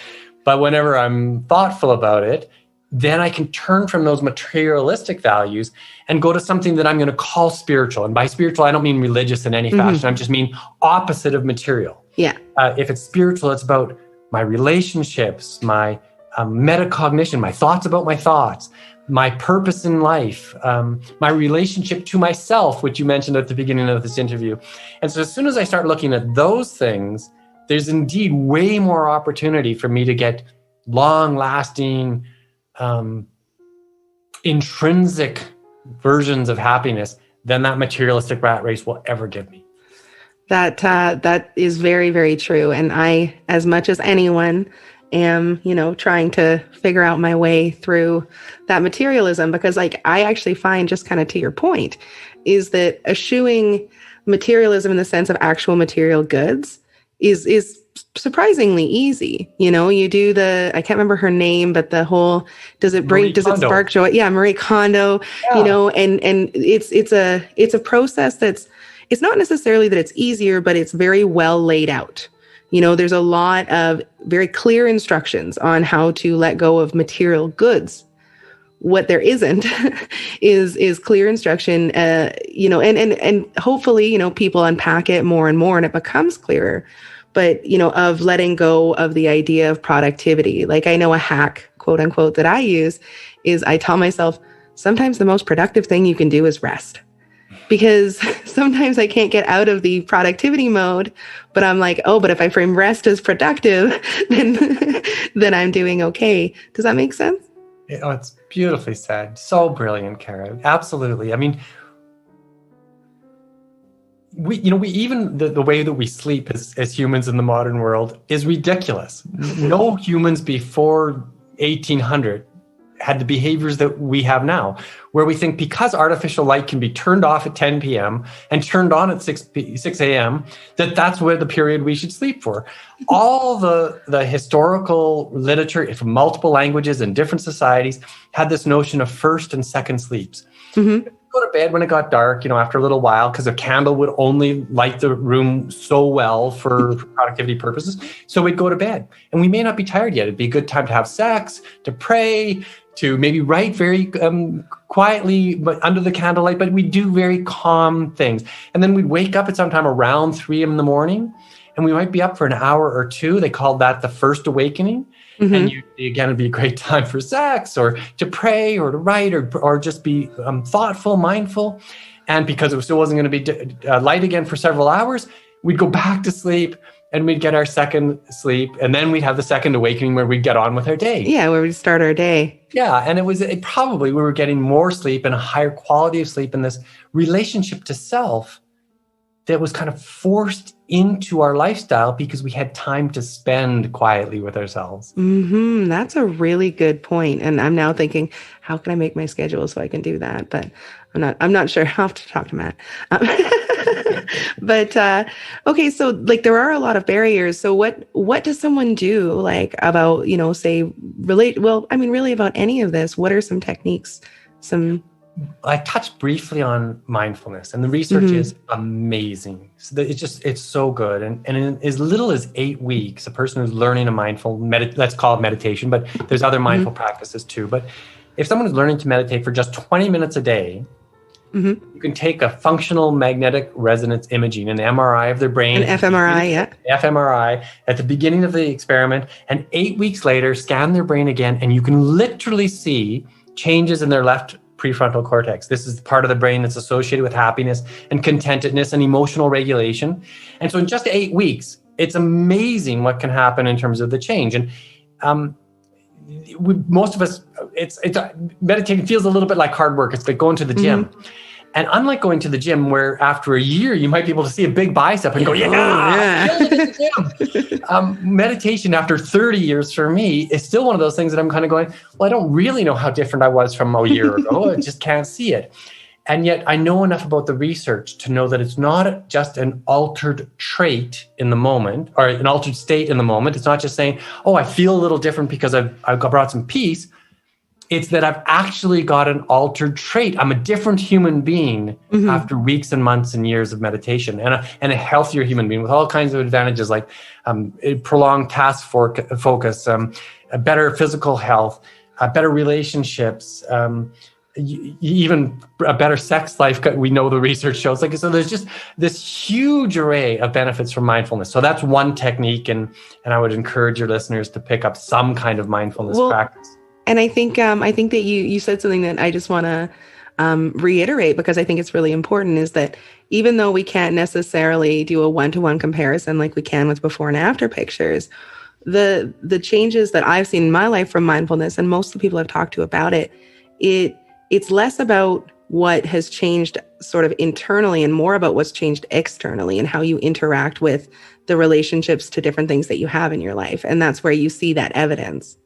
But whenever I'm thoughtful about it, then I can turn from those materialistic values and go to something that I'm going to call spiritual. And by spiritual, I don't mean religious in any fashion. I just mean opposite of material. Yeah. If it's spiritual, it's about my relationships, my metacognition, my thoughts about my thoughts, my purpose in life, my relationship to myself, which you mentioned at the beginning of this interview. And so as soon as I start looking at those things, there's indeed way more opportunity for me to get long-lasting, intrinsic versions of happiness than that materialistic rat race will ever give me. That is very, very true. And I, as much as anyone, am, trying to figure out my way through that materialism, because I actually find, just kind of to your point, is that eschewing materialism in the sense of actual material goods is surprisingly easy. You do I can't remember her name, but the whole, does it spark joy? Yeah. Marie Kondo, and it's a process it's not necessarily that it's easier, but it's very well laid out. There's a lot of very clear instructions on how to let go of material goods. What there isn't is clear instruction, and hopefully, people unpack it more and more and it becomes clearer. But, of letting go of the idea of productivity. Like, I know a hack, quote unquote, that I use is I tell myself, sometimes the most productive thing you can do is rest. Because sometimes I can't get out of the productivity mode, but I'm like, oh, but if I frame rest as productive, then I'm doing okay. Does that make sense? Oh, it's beautifully said. So brilliant, Kara. Absolutely. I mean, we even the way that we sleep as humans in the modern world is ridiculous. No humans before 1800 had the behaviors that we have now, where we think because artificial light can be turned off at 10 p.m. and turned on at 6 a.m., that's where the period we should sleep for. All the historical literature from multiple languages and different societies had this notion of first and second sleeps. Go to bed when it got dark, after a little while, because a candle would only light the room so well for productivity purposes. So we'd go to bed, and we may not be tired yet. It'd be a good time to have sex, to pray, to maybe write very quietly, but under the candlelight. But we'd do very calm things, and then we'd wake up at sometime around 3 a.m. and we might be up for an hour or two. They called that the first awakening. And again, it'd be a great time for sex or to pray or to write or just be thoughtful, mindful. And because it still wasn't going to be light again for several hours, we'd go back to sleep and we'd get our second sleep. And then we'd have the second awakening where we'd get on with our day. Yeah, where we'd start our day. Yeah, and probably we were getting more sleep and a higher quality of sleep in this relationship to self that was kind of forced into our lifestyle because we had time to spend quietly with ourselves. That's a really good point. And I'm now thinking, how can I make my schedule so I can do that? But I'm not sure. I'll have to talk to Matt. But okay, so like there are a lot of barriers. So what does someone do like about, say really about any of this? What are some techniques? I touched briefly on mindfulness, and the research is amazing. So it's so good. And in as little as 8 weeks, a person who's learning a mindful, let's call it meditation, but there's other mindful practices too. But if someone is learning to meditate for just 20 minutes a day, you can take a functional magnetic resonance imaging, an MRI of their brain. An fMRI, fMRI at the beginning of the experiment, and 8 weeks later, scan their brain again, and you can literally see changes in their left prefrontal cortex. This is the part of the brain that's associated with happiness and contentedness and emotional regulation. And so in just 8 weeks, it's amazing what can happen in terms of the change. And most of us, it's meditating feels a little bit like hard work. It's like going to the gym. And unlike going to the gym, where after a year you might be able to see a big bicep and go, meditation after 30 years for me is still one of those things that I'm kind of going, well, I don't really know how different I was from a year ago. I just can't see it. And yet I know enough about the research to know that it's not just an altered trait in the moment or an altered state in the moment. It's not just saying, oh, I feel a little different because I've brought some peace. It's that I've actually got an altered trait. I'm a different human being after weeks and months and years of meditation, and a healthier human being with all kinds of advantages like prolonged task focus, a better physical health, better relationships, even a better sex life. We know the research shows. Like, so there's just this huge array of benefits from mindfulness. So that's one technique, and I would encourage your listeners to pick up some kind of mindfulness practice. And I think that you said something that I just want to reiterate, because I think it's really important, is that even though we can't necessarily do a one-to-one comparison like we can with before and after pictures, the changes that I've seen in my life from mindfulness, and most of the people I've talked to about it's less about what has changed sort of internally and more about what's changed externally and how you interact with the relationships to different things that you have in your life. And that's where you see that evidence.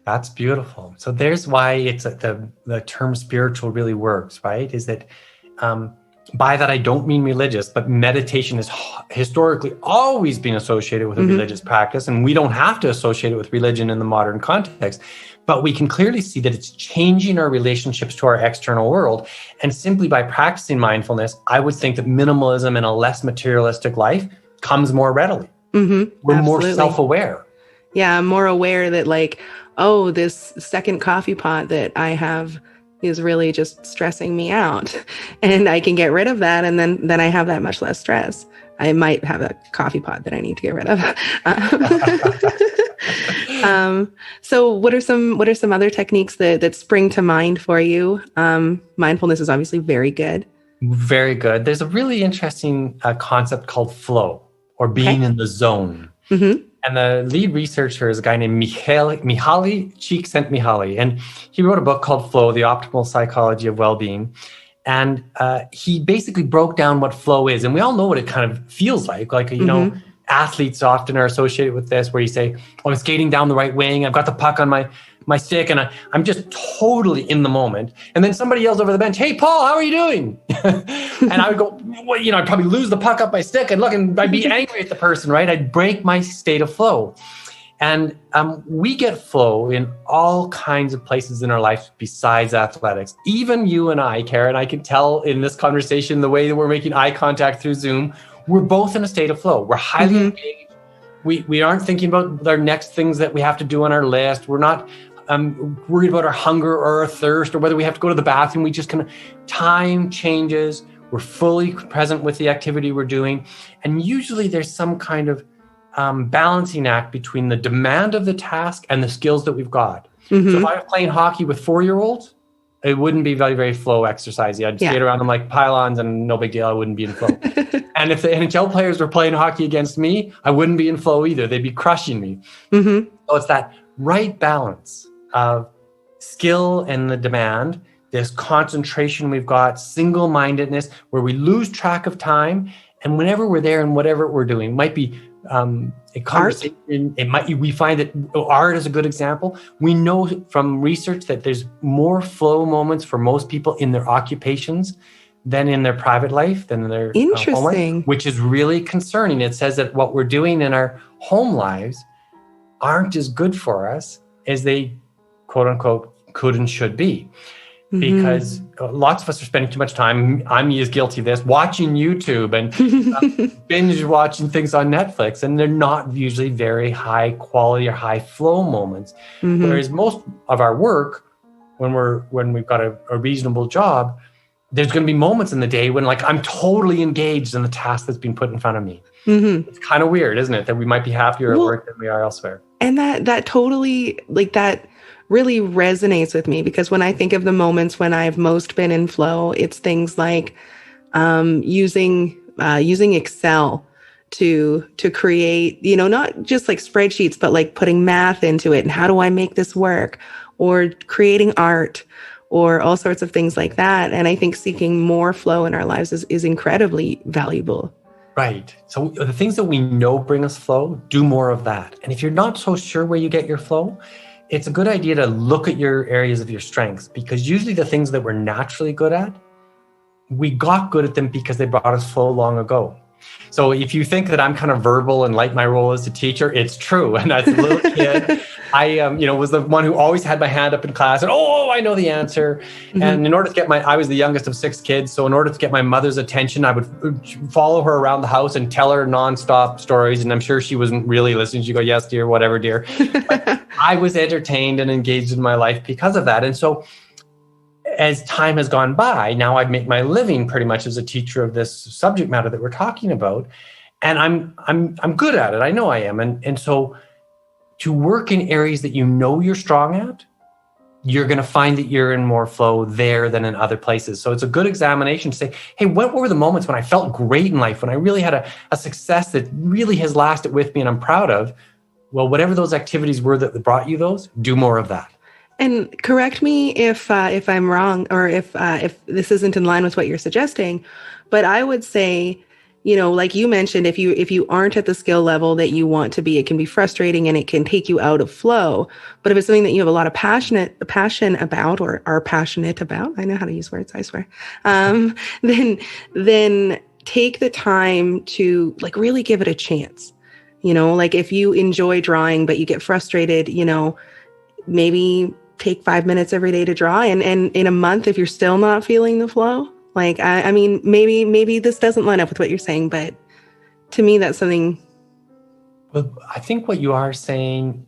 That's beautiful. So there's why it's the term spiritual really works, right? Is that by that I don't mean religious, but meditation has historically always been associated with a religious practice, and we don't have to associate it with religion in the modern context. But we can clearly see that it's changing our relationships to our external world. And simply by practicing mindfulness, I would think that minimalism and a less materialistic life comes more readily. We're more self-aware. Yeah, I'm more aware that like, oh, this second coffee pot that I have is really just stressing me out, and I can get rid of that. And then I have that much less stress. I might have a coffee pot that I need to get rid of. So what are some other techniques that spring to mind for you? Mindfulness is obviously very good. Very good. There's a really interesting concept called flow, or being in the zone. And the lead researcher is a guy named Mihaly Csikszentmihalyi. And he wrote a book called Flow, The Optimal Psychology of Wellbeing. And he basically broke down what flow is. And we all know what it kind of feels like. Like, you know, athletes often are associated with this, where you say, oh, I'm skating down the right wing. I've got the puck on my stick, and I'm just totally in the moment. And then somebody yells over the bench, hey, Paul, how are you doing? And I would go, well, I'd probably lose the puck up my stick and look, and I'd be angry at the person, right? I'd break my state of flow. And we get flow in all kinds of places in our life besides athletics. Even you and I, Karen, I can tell in this conversation, the way that we're making eye contact through Zoom, we're both in a state of flow. We're highly engaged. We aren't thinking about our next things that we have to do on our list. We're not worried about our hunger or our thirst or whether we have to go to the bathroom. We just kind of, time changes. We're fully present with the activity we're doing. And usually there's some kind of balancing act between the demand of the task and the skills that we've got. So if I was playing hockey with 4-year-olds, it wouldn't be very, very flow exercisey. I'd skate around them like pylons and no big deal. I wouldn't be in flow. And if the NHL players were playing hockey against me, I wouldn't be in flow either. They'd be crushing me. So it's that right balance of skill and the demand, this concentration we've got, single-mindedness, where we lose track of time, And whenever we're there and whatever we're doing, might be a conversation. We find that art is a good example. We know from research that there's more flow moments for most people in their occupations than in their private life, than in their home life, which is really concerning. It says that what we're doing in our home lives aren't as good for us as they, quote unquote, could and should be. Because lots of us are spending too much time, I'm as guilty of this, watching YouTube and binge watching things on Netflix, and they're not usually very high quality or high flow moments. Whereas most of our work, when we've got a reasonable job, there's going to be moments in the day when like I'm totally engaged in the task that's been put in front of me. It's kind of weird, isn't it? That we might be happier at work than we are elsewhere. And that totally, like, that really resonates with me, because when I think of the moments when I've most been in flow, it's things like using Excel to create, not just like spreadsheets, but like putting math into it and how do I make this work, or creating art, or all sorts of things like that. And I think seeking more flow in our lives is incredibly valuable. Right. So the things that we know bring us flow, do more of that. And if you're not so sure where you get your flow, it's a good idea to look at your areas of your strengths, because usually the things that we're naturally good at, we got good at them because they brought us flow long ago. So if you think that I'm kind of verbal and like my role as a teacher, it's true. And as a little kid, I was the one who always had my hand up in class and, I know the answer. And in order to get I was the youngest of 6 kids. So in order to get my mother's attention, I would follow her around the house and tell her nonstop stories. And I'm sure she wasn't really listening. She'd go, yes, dear, whatever, dear. But I was entertained and engaged in my life because of that. And so as time has gone by, now I make my living pretty much as a teacher of this subject matter that we're talking about. And I'm good at it. I know I am. And so to work in areas that you know you're strong at, you're going to find that you're in more flow there than in other places. So it's a good examination to say, hey, what were the moments when I felt great in life, when I really had a success that really has lasted with me and I'm proud of? Well, whatever those activities were that brought you those, do more of that. And correct me if I'm wrong, or if this isn't in line with what you're suggesting, but I would say, like you mentioned, if you aren't at the skill level that you want to be, it can be frustrating and it can take you out of flow. But if it's something that you have a lot of passion about, or are passionate about, I know how to use words, I swear, then take the time to like really give it a chance. Like if you enjoy drawing, but you get frustrated, maybe take 5 minutes every day to draw. And in a month, if you're still not feeling the flow, like, I mean, maybe this doesn't line up with what you're saying, but to me, that's something. Well, I think what you are saying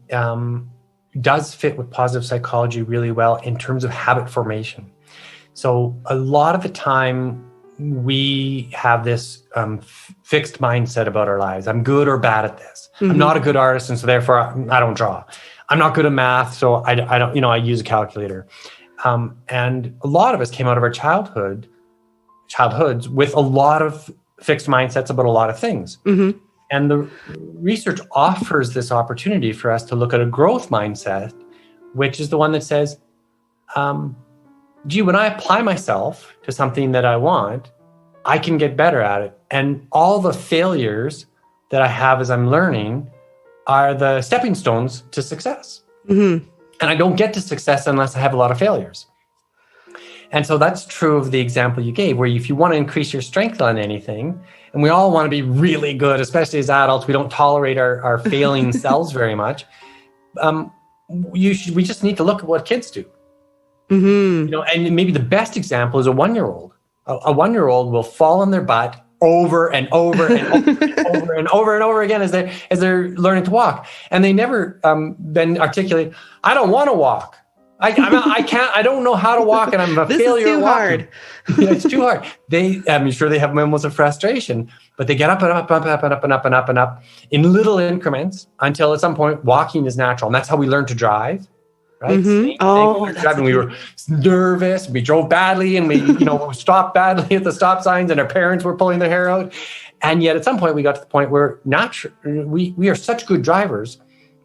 does fit with positive psychology really well in terms of habit formation. So a lot of the time we have this fixed mindset about our lives. I'm good or bad at this. I'm not a good artist, and so therefore I don't draw. I'm not good at math, so I don't, I use a calculator. And a lot of us came out of our childhoods with a lot of fixed mindsets about a lot of things. And the research offers this opportunity for us to look at a growth mindset, which is the one that says, when I apply myself to something that I want, I can get better at it. And all the failures that I have as I'm learning are the stepping stones to success. And I don't get to success unless I have a lot of failures. And so that's true of the example you gave, where if you want to increase your strength on anything, and we all want to be really good, especially as adults, we don't tolerate our failing selves very much. We just need to look at what kids do. And maybe the best example is a 1-year-old. A 1-year-old will fall on their butt over and over and over and over and over again as they're learning to walk, and they never then articulate, I don't want to walk. I can't. I don't know how to walk, and I'm a failure. This is too hard. It's too hard. I'm sure they have moments of frustration, but they get up and up and up and up and up and up and up in little increments until at some point walking is natural, and that's how we learn to drive. Right? We were nervous. We drove badly, and we stopped badly at the stop signs, and our parents were pulling their hair out. And yet, at some point, we got to the point where we are such good drivers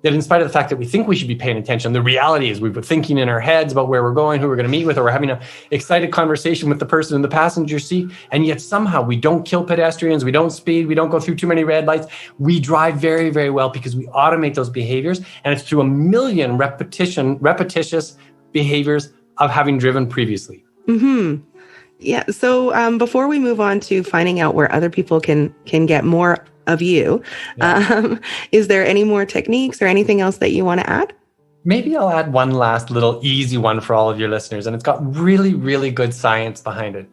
that in spite of the fact that we think we should be paying attention, the reality is we've been thinking in our heads about where we're going, who we're going to meet with, or we're having an excited conversation with the person in the passenger seat. And yet somehow we don't kill pedestrians, we don't speed, we don't go through too many red lights. We drive very, very well because we automate those behaviors. And it's through a million repetitious behaviors of having driven previously. Mm-hmm. Yeah. So before we move on to finding out where other people can get more of you, is there any more techniques or anything else that you want to add? Maybe I'll add one last little easy one for all of your listeners, and it's got really, really good science behind it.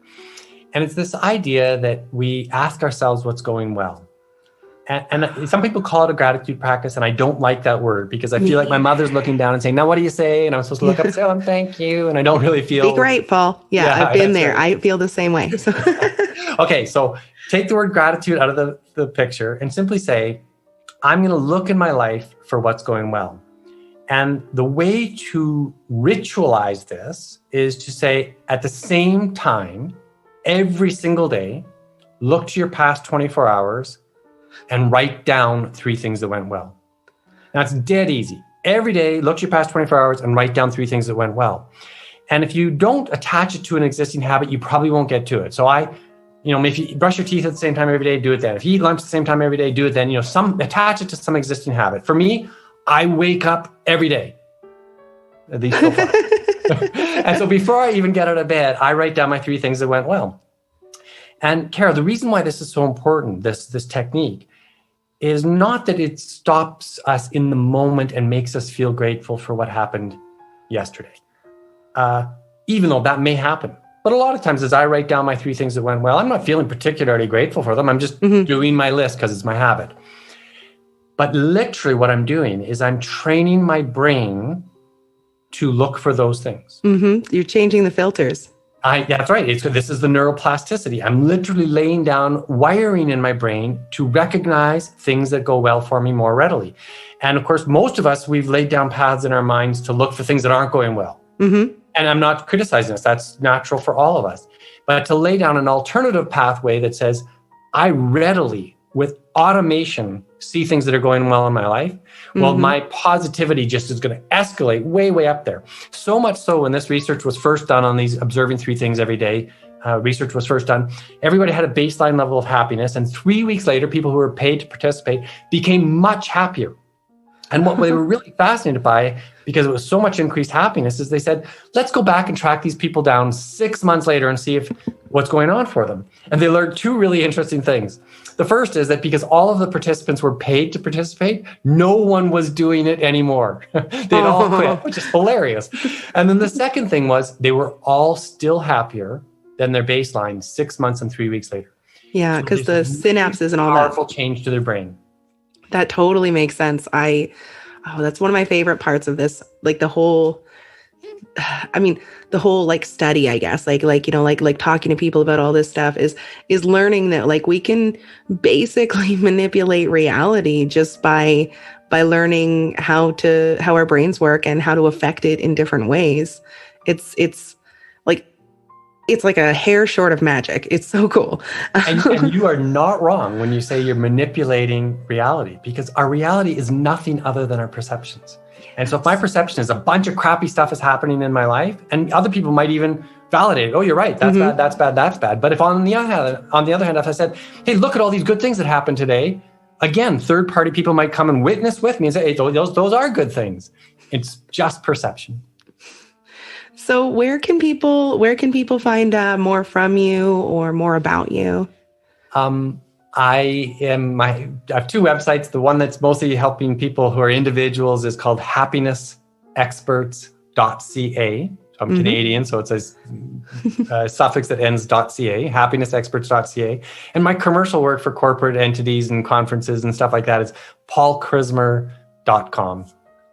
And it's this idea that we ask ourselves what's going well. And some people call it a gratitude practice, and I don't like that word because I feel like my mother's looking down and saying, now what do you say? And I'm supposed to look up and say, oh, thank you. And I don't really feel... Be grateful. Yeah, I've been there. Right. I feel the same way. So. Okay, so take the word gratitude out of the picture and simply say, I'm going to look in my life for what's going well. And the way to ritualize this is to say, at the same time, every single day, look to your past 24 hours and write down 3 things that went well. Now, it's dead easy. Every day, look to your past 24 hours and write down 3 things that went well. And if you don't attach it to an existing habit, you probably won't get to it. So if you brush your teeth at the same time every day, do it then. If you eat lunch at the same time every day, do it then. Attach it to some existing habit. For me, I wake up every day. At least so far. And so before I even get out of bed, I write down my 3 things that went well. And Kara, the reason why this is so important, this technique, is not that it stops us in the moment and makes us feel grateful for what happened yesterday, even though that may happen. But a lot of times as I write down my 3 things that went well, I'm not feeling particularly grateful for them. I'm just doing my list because it's my habit. But literally what I'm doing is I'm training my brain to look for those things. Mm-hmm. You're changing the filters. That's right. This is the neuroplasticity. I'm literally laying down wiring in my brain to recognize things that go well for me more readily. And of course, most of us, we've laid down paths in our minds to look for things that aren't going well. Mm-hmm. And I'm not criticizing this. That's natural for all of us. But to lay down an alternative pathway that says, I readily, with automation, see things that are going well in my life, well, my positivity just is going to escalate way, way up there. So much so when this research was first done on these observing 3 things every day, research was first done, everybody had a baseline level of happiness. And 3 weeks later, people who were paid to participate became much happier. And what they were really fascinated by, because it was so much increased happiness, is they said, let's go back and track these people down 6 months later and see what's going on for them. And they learned 2 really interesting things. The first is that because all of the participants were paid to participate, no one was doing it anymore. They'd all quit, which is hilarious. And then the second thing was they were all still happier than their baseline 6 months and 3 weeks later. Yeah, because the synapses and all that. Powerful change to their brain. That totally makes sense. That's one of my favorite parts of this, like the whole like study, I guess, like talking to people about all this stuff is learning that like we can basically manipulate reality just by learning how our brains work and how to affect it in different ways. It's like a hair short of magic. It's so cool. And you are not wrong when you say you're manipulating reality, because our reality is nothing other than our perceptions. And so if my perception is a bunch of crappy stuff is happening in my life, and other people might even validate it. Oh, you're right. That's bad. That's bad. That's bad. But if on the other hand, if I said, hey, look at all these good things that happened today, again, third party people might come and witness with me and say, hey, those are good things. It's just perception. So where can people find more from you or more about you? I have 2 websites. The one that's mostly helping people who are individuals is called happinessexperts.ca. I'm Canadian, so it's a suffix that ends .ca, happinessexperts.ca. And my commercial work for corporate entities and conferences and stuff like that is paulkrismer.com.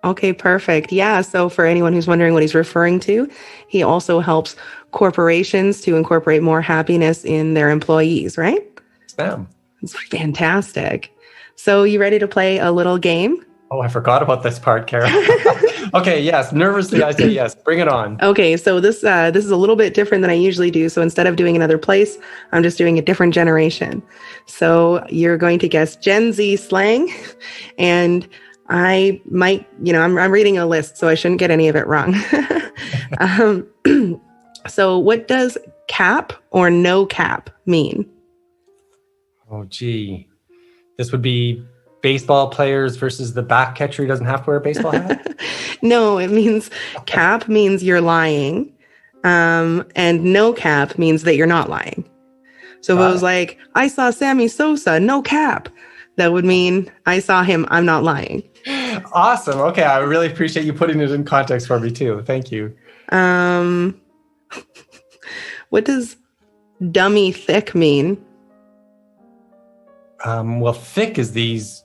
Okay, perfect. Yeah. So for anyone who's wondering what he's referring to, he also helps corporations to incorporate more happiness in their employees, right? Yes, ma'am. It's fantastic. So you ready to play a little game? Oh, I forgot about this part, Kara. Okay, yes. Nervously, I say yes. Bring it on. Okay, so this is a little bit different than I usually do. So instead of doing another place, I'm just doing a different generation. So you're going to guess Gen Z slang, and I might, I'm reading a list, so I shouldn't get any of it wrong. So what does cap or no cap mean? Oh, gee. This would be baseball players versus the back catcher who doesn't have to wear a baseball hat? No, it means cap means you're lying. And no cap means that you're not lying. So if it was like, I saw Sammy Sosa, no cap, that would mean I saw him, I'm not lying. Awesome. Okay. I really appreciate you putting it in context for me too. Thank you. What does dummy thick mean? Well, thick is these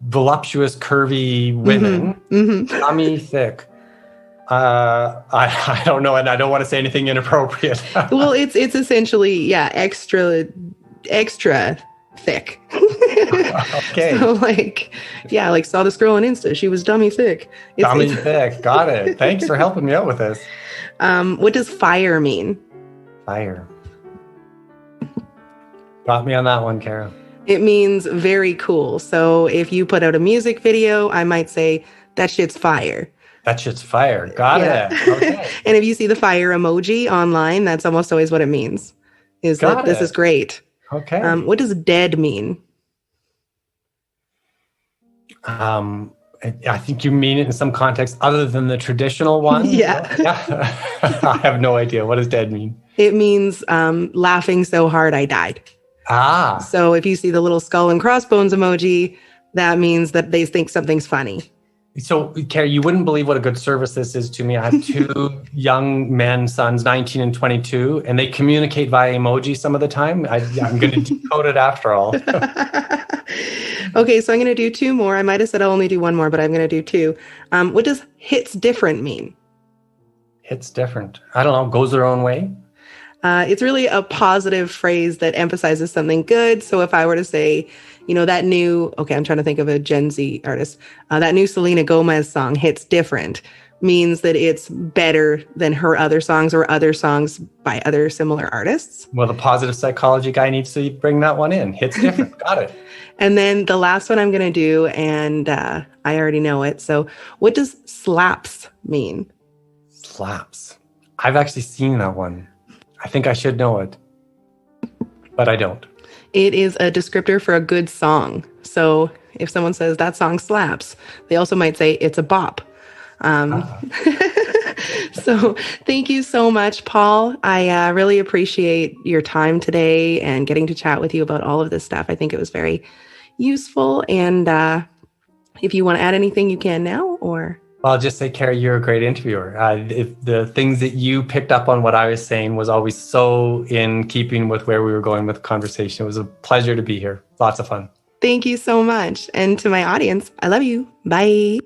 voluptuous, curvy women. Dummy thick. I don't know, and I don't want to say anything inappropriate. Well, it's essentially, extra thick. Okay. So saw this girl on Insta. She was dummy thick. Dummy thick. Got it. Thanks for helping me out with this. What does fire mean? Fire. Got me on that one, Kara. It means very cool. So if you put out a music video, I might say, that shit's fire. That shit's fire. Got it. Okay. And if you see the fire emoji online, that's almost always what it means. This is great. Okay. What does dead mean? I think you mean it in some context other than the traditional one. Yeah. I have no idea. What does dead mean? It means laughing so hard I died. So if you see the little skull and crossbones emoji, that means that they think something's funny. So, Carrie, you wouldn't believe what a good service this is to me. I have two young men, sons, 19 and 22, and they communicate via emoji some of the time. I'm going to decode it after all. Okay, so I'm going to do two more. I might have said I'll only do one more, but I'm going to do two. What does hits different mean? Hits different. I don't know. Goes their own way. It's really a positive phrase that emphasizes something good. So if I were to say, that new, I'm trying to think of a Gen Z artist, that new Selena Gomez song, Hits Different, means that it's better than her other songs or other songs by other similar artists. Well, the positive psychology guy needs to bring that one in. Hits different. Got it. And then the last one I'm going to do, and I already know it. So what does slaps mean? Slaps. I've actually seen that one. I think I should know it, but I don't. It is a descriptor for a good song. So if someone says that song slaps, they also might say it's a bop. So thank you so much, Paul. I really appreciate your time today and getting to chat with you about all of this stuff. I think it was very useful. And if you want to add anything, you can now, or... I'll just say, Carrie, you're a great interviewer. If the things that you picked up on what I was saying was always so in keeping with where we were going with the conversation. It was a pleasure to be here. Lots of fun. Thank you so much. And to my audience, I love you. Bye.